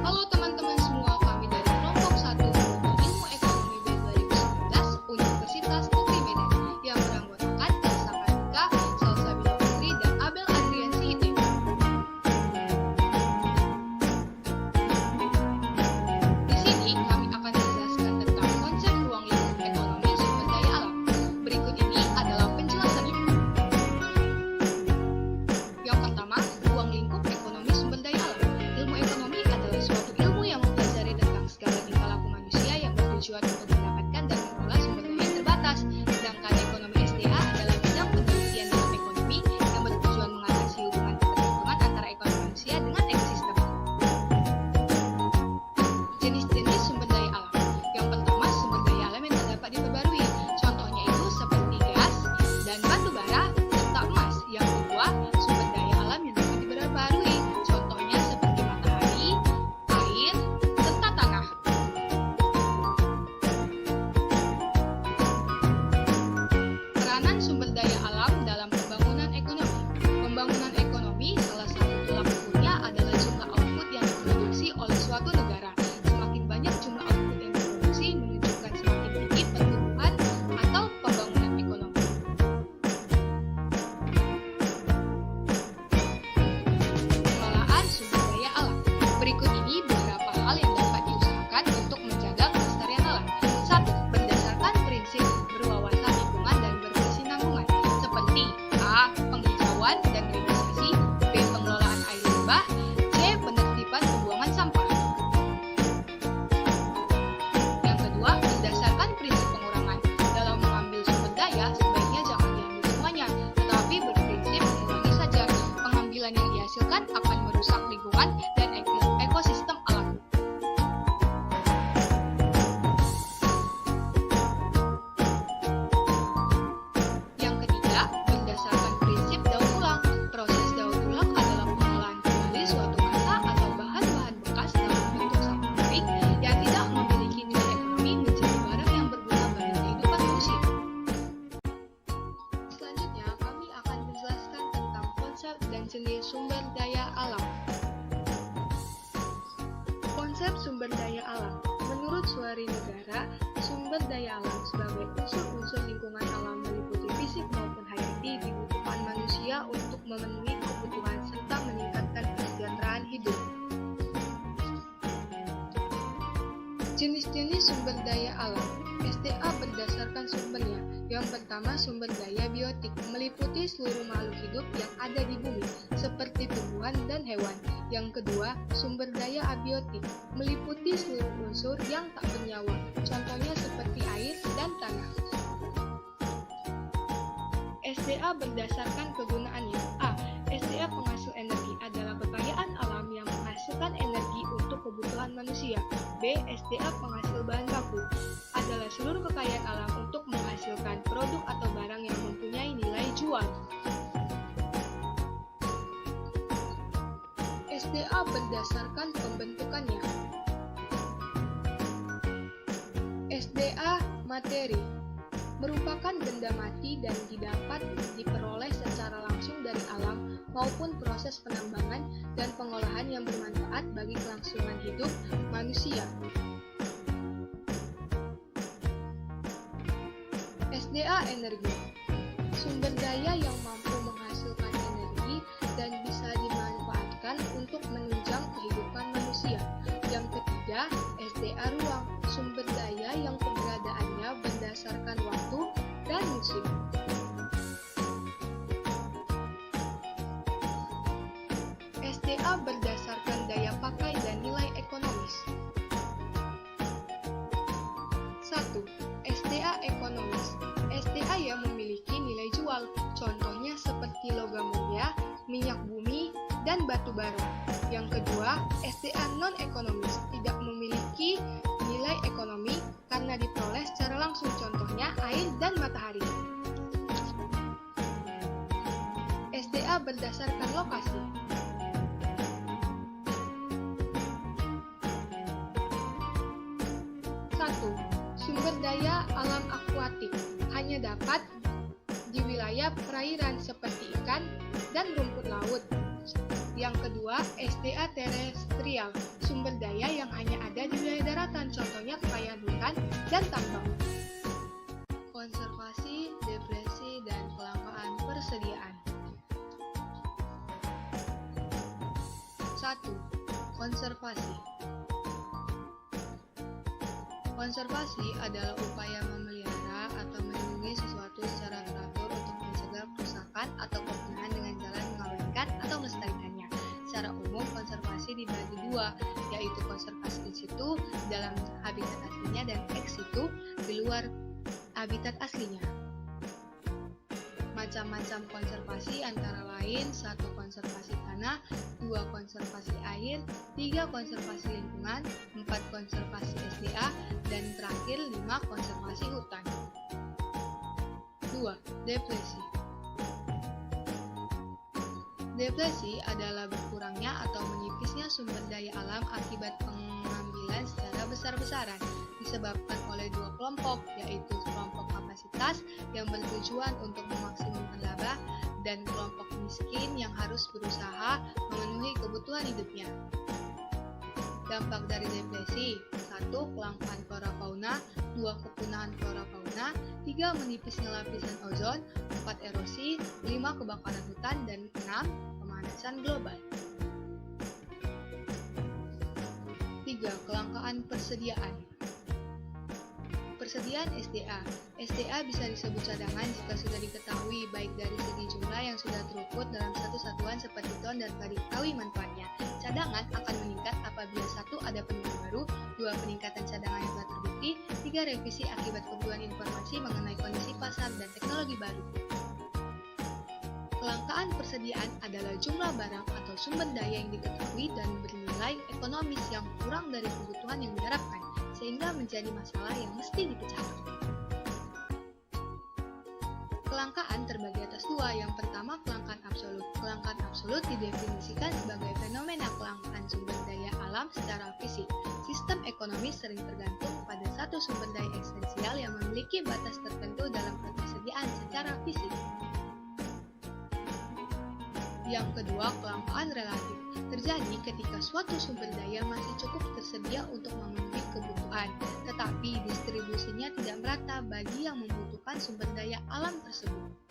Halo teman-teman semua, kami dari kelompok 1 Ilmu Ekonomi B2019 Universitas Negeri Medan yang beranggotakan Elsa Kartika, Salsabila Putri, dan Abel Adriansi ITB. Di sini kami akan menjelaskan tentang konsep ruang lingkup ekonomi sumber daya alam. Berikut ini adalah penjelasannya. Yang pertama, ruang lingkup ekonomi sumber daya alam. Ilmu ekonomi adalah suatu ilmu yang mempelajari tentang segala tingkah laku manusia yang bertujuan untuk mendapatkan dan mengelola sumber daya yang terbatas. Sedangkan ekonomi SDA adalah bidang penelitian dalam ekonomi yang bertujuan mengatasi hubungan ketergantungan antara ekonomi manusia dengan ekosistem. Jenis-jenis sumber daya alam. Yang pertama, sumber daya alam yang tak dapat diperbarui. Contohnya itu seperti gas dan batu bara serta emas. Yang kedua, sumber daya alam yang dapat diperbarui. Contohnya seperti matahari, air, serta tanah. Peranan sumber daya alam dalam pembangunan ekonomi. Pembangunan ekonomi salah satu tulang ukurnya adalah jumlah output yang diproduksi oleh suatu negara. Semakin banyak jumlah output yang diproduksi menunjukkan semakin tinggi pertumbuhan atau pembangunan ekonomi. Pengelolaan sumber daya alam. Berikut ini beberapa hal yang dapat diusahakan untuk menjaga kelestarian alam. 1. Berdasarkan prinsip berwawasan lingkungan dan berkesinambungan, seperti A. Penghijauan dan reboisasi, B. Pengelolaan air limbah, C. Penertiban pembuangan sampah. Yang kedua, berdasarkan prinsip pengurangan. Dalam mengambil sumber daya, sebaiknya jangan diambil semuanya, tetapi berprinsip mengurangi saja. Pengambilan yang dihasilkan akan merusak lingkungan dan ekosistem alam. Yang ketiga, berdasarkan prinsip daur ulang. Proses daur ulang adalah pengolahan kembali suatu massa atau bahan-bahan bekas dalam bentuk sampah baik yang tidak memiliki nilai ekonomi menjadi barang yang berguna bagi kehidupan manusia. Selanjutnya, kami akan menjelaskan tentang konsep dan jenis sumber daya alam. Konsep sumber daya alam. Menurut Suari Negara, sumber daya alam sebagai unsur-unsur lingkungan alam meliputi fisik maupun hayati dibutuhkan manusia untuk memenuhi kebutuhan serta meningkatkan kesejahteraan hidup. Jenis-jenis sumber daya alam. SDA berdasarkan sumbernya. Yang pertama, sumber daya biotik, meliputi seluruh makhluk hidup yang ada di bumi, seperti tumbuhan dan hewan. Yang kedua, sumber daya abiotik, meliputi seluruh unsur yang tak bernyawa, contohnya seperti air dan tanah. SDA berdasarkan kegunaannya. A. SDA penghasil energi adalah kekayaan alam yang menghasilkan energi untuk kebutuhan manusia. B. SDA penghasil bahan baku adalah seluruh kekayaan alam untuk menghasilkan produk atau barang yang mempunyai nilai jual. SDA berdasarkan pembentukannya. SDA materi merupakan benda mati dan didapat diperoleh secara langsung dari alam maupun proses penambangan dan pengolahan yang bermanfaat bagi kelangsungan hidup manusia. SDA energi, sumber daya yang mampu menghasilkan energi dan bisa dimanfaatkan untuk menunjang kehidupan manusia. Yang ketiga, SDA ruang, sumber daya yang keberadaannya berdasarkan waktu dan musim. SDA berdasarkan daya pakai dan nilai ekonomis. 1. SDA ekonomis. SDA yang memiliki nilai jual, contohnya seperti logam mulia, minyak bumi, dan batu bara. Yang kedua, SDA non-ekonomis, tidak memiliki nilai ekonomi karena diperoleh secara langsung, contohnya air dan matahari. SDA berdasarkan lokasi. 1. Sumber daya alam akuatik hanya dapat di wilayah perairan seperti ikan dan rumput laut. Yang kedua, SDA terestrial, sumber daya yang hanya ada di wilayah daratan, contohnya kekayaan hutan dan tambang. Konservasi, depresi, dan kelangkaan persediaan. 1. Konservasi. Konservasi adalah upaya memelihara atau melindungi sesuatu secara teratur untuk mencegah kerusakan atau kepunahan dengan jalan mengawinkan atau melestarikannya. Secara umum, konservasi dibagi dua, yaitu konservasi in situ dalam habitat aslinya dan ex situ di luar habitat aslinya. Macam-macam konservasi antara lain 1. Konservasi tanah, 2. Konservasi air, 3. Konservasi lingkungan, 4. Konservasi SDA, dan terakhir 5. Konservasi hutan. 2. Depresi. Depresi adalah berkurangnya atau menipisnya sumber daya alam akibat pengambilan secara besar-besaran, disebabkan oleh dua kelompok, yaitu kelompok kapasitas yang bertujuan untuk memaksimumkan laba dan kelompok miskin yang harus berusaha memenuhi kebutuhan hidupnya. Dampak dari depresi: 1. Kelangkaan flora fauna, 2. Kepunahan flora fauna, 3. Menipisnya lapisan ozon, 4. Erosi, 5. Kebakaran hutan, dan 6. Pemanasan global. 3. Kelangkaan persediaan. Persediaan SDA. SDA bisa disebut cadangan jika sudah diketahui baik dari segi jumlah yang sudah terukur dalam satu satuan seperti ton dan telah diketahui manfaatnya. Cadangan akan meningkat apabila 1. Ada penemuan baru, 2. Peningkatan cadangan yang telah terbukti, 3. Revisi akibat kebutuhan informasi mengenai kondisi pasar dan teknologi baru. Kelangkaan persediaan adalah jumlah barang atau sumber daya yang diketahui dan bernilai ekonomis yang kurang dari kebutuhan yang diharapkan, sehingga menjadi masalah yang mesti dipecahkan. Kelangkaan terbagi atas dua. Yang pertama, kelangkaan absolut. Kelangkaan absolut didefinisikan sebagai fenomena kelangkaan sumber daya alam secara fisik. Sistem ekonomi sering tergantung pada satu sumber daya esensial yang memiliki batas tertentu dalam ketersediaan secara fisik. Yang kedua, kelangkaan relatif terjadi ketika suatu sumber daya masih cukup tersedia untuk memenuhi kebutuhan, tetapi distribusinya tidak merata bagi yang membutuhkan sumber daya alam tersebut.